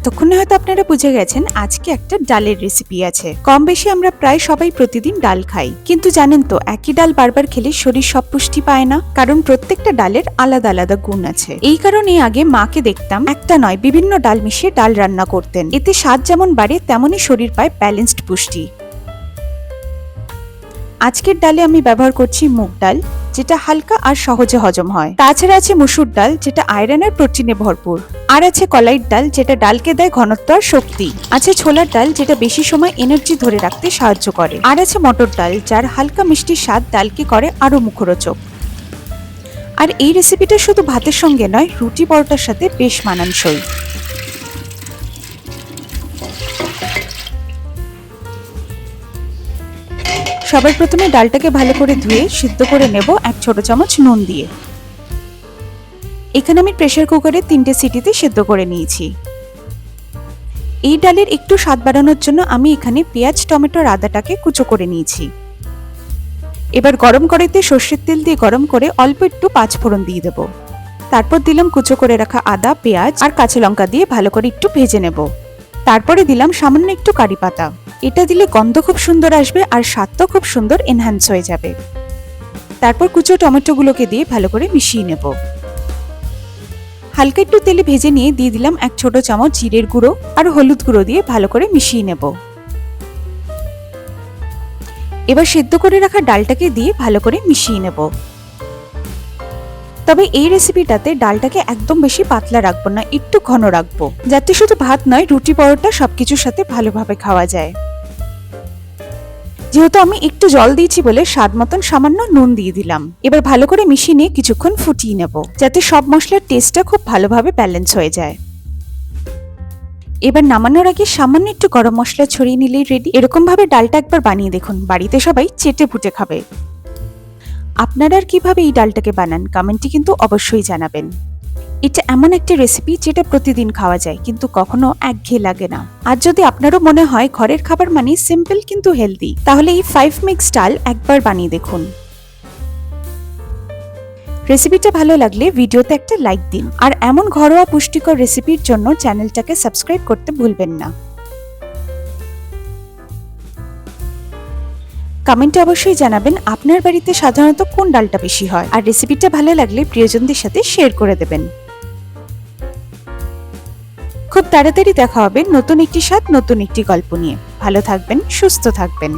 এতক্ষণে হয়তো আপনারা বুঝে গেছেন আজকে একটা ডালের রেসিপি আছে। কম বেশি আমরা প্রায় সবাই প্রতিদিন ডাল খাই, কিন্তু জানেন তো একই ডাল বারবার খেলে শরীর সব পুষ্টি পায় না, কারণ প্রত্যেকটা ডালের আলাদা আলাদা গুণ আছে। এই কারণে আগে মাকে দেখতাম একটা নয় বিভিন্ন ডাল মিশিয়ে ডাল রান্না করতেন। এতে স্বাদ যেমন বাড়ে তেমনই শরীর পায় ব্যালেন্সড পুষ্টি। আজকের ডালে আমি ব্যবহার করছি মুগ ডাল, যেটা হালকা আর সহজে হজম হয়। তাছাড়া আছে মসুর ডাল, যেটা আয়রন আর প্রোটিনে ভরপুর। আর আছে কলাইয়ের ডাল, যেটা ডালকে দেয় ঘনত্ব আর শক্তি। আছে ছোলার ডাল, যেটা বেশি সময় এনার্জি ধরে রাখতে সাহায্য করে। আর আছে মটর ডাল, যার হালকা মিষ্টি স্বাদ ডালকে করে আরো মুখরোচক। আর এই রেসিপিটা শুধু ভাতের সঙ্গে নয়, রুটি পরোটার সাথে বেশ মানানসই। সবার প্রথমে ডালটাকে ভালো করে ধুয়ে সিদ্ধ করে নেব এক ছোট চামচ নুন দিয়ে। এখানে আমি প্রেসার কুকারে 3টে সিটিতে সিদ্ধ করে নিয়েছি। এই ডালের একটু স্বাদ বাড়ানোর জন্য আমি এখানে পেঁয়াজ, টমেটো আর আদাটাকে কুচো করে নিয়েছি। এবার গরম কড়াইতে সর্ষের তেল দিয়ে গরম করে অল্প একটু পাঁচফোড়ন দিয়ে দেব। তারপর দিলাম কুচো করে রাখা আদা, পেঁয়াজ আর কাঁচা লঙ্কা দিয়ে ভালো করে একটু ভেজে নেব। তারপরে দিলাম সামান্য একটু কারি পাতা। এটা দিলে গন্ধ খুব সুন্দর আসবে আর স্বাদটাও খুব সুন্দর এনহ্যান্স হয়ে যাবে। তারপর কুচো টমেটোগুলোকে দিয়ে ভালো করে মিশিয়ে নেব। হালকা একটু তেলে ভেজে নিয়ে দিয়ে দিলাম এক ছোট চামচ জিরের গুঁড়ো আর হলুদ গুঁড়ো দিয়ে ভালো করে মিশিয়ে নেব। এবার সেদ্ধ করে রাখা ডালটাকে দিয়ে ভালো করে মিশিয়ে নেব। তবে এই রেসিপিটাতে ডালটাকে একদম বেশি পাতলা রাখবো না, একটু ঘন রাখবো, যাতে শুধু ভাত নয় রুটি পরোটা সবকিছুর সাথে ভালোভাবে খাওয়া যায়। যেহেতু আমি একটু জল দিয়েছি বলে স্বাদ মতন সামান্য নুন দিয়ে দিলাম। এবার ভালো করে মিশিয়ে নিয়ে কিছুক্ষণ ফুটিয়ে নেব, যাতে সব মশলার টেস্টটা খুব ভালোভাবে ব্যালেন্স হয়ে যায়। এবার নামানোর আগে সামান্য একটু গরম মশলা ছড়িয়ে নিলেই রেডি। এরকম ভাবে ডালটা একবার বানিয়ে দেখুন, বাড়িতে সবাই চেটে পুটে খাবে। আপনারা আর কিভাবে এই ডালটাকে বানান কমেন্টে কিন্তু অবশ্যই জানাবেন। এটা এমন একটা রেসিপি যেটা প্রতিদিন খাওয়া যায়, কিন্তু কখনো একঘেয়ে লাগে না। আর যদি আপনারও মনে হয় ঘরের খাবার মানে সিম্পল কিন্তু হেলদি, তাহলে এই 5 মিক্স ডাল একবার বানিয়ে দেখুন। রেসিপিটা ভালো লাগলে ভিডিওতে একটা লাইক দিন, আর এমন ঘরোয়া পুষ্টিকর রেসিপির জন্য চ্যানেলটাকে সাবস্ক্রাইব করতে ভুলবেন না। কমেন্টে অবশ্যই জানাবেন আপনার বাড়িতে সাধারণত কোন ডালটা বেশি হয়, আর রেসিপিটা ভালো লাগলে প্রিয়জনদের সাথে শেয়ার করে দেবেন। খুব তাড়াতাড়ি দেখা হবে নতুন একটি স্বাদ, নতুন একটি গল্প নিয়ে। ভালো থাকবেন, সুস্থ থাকবেন।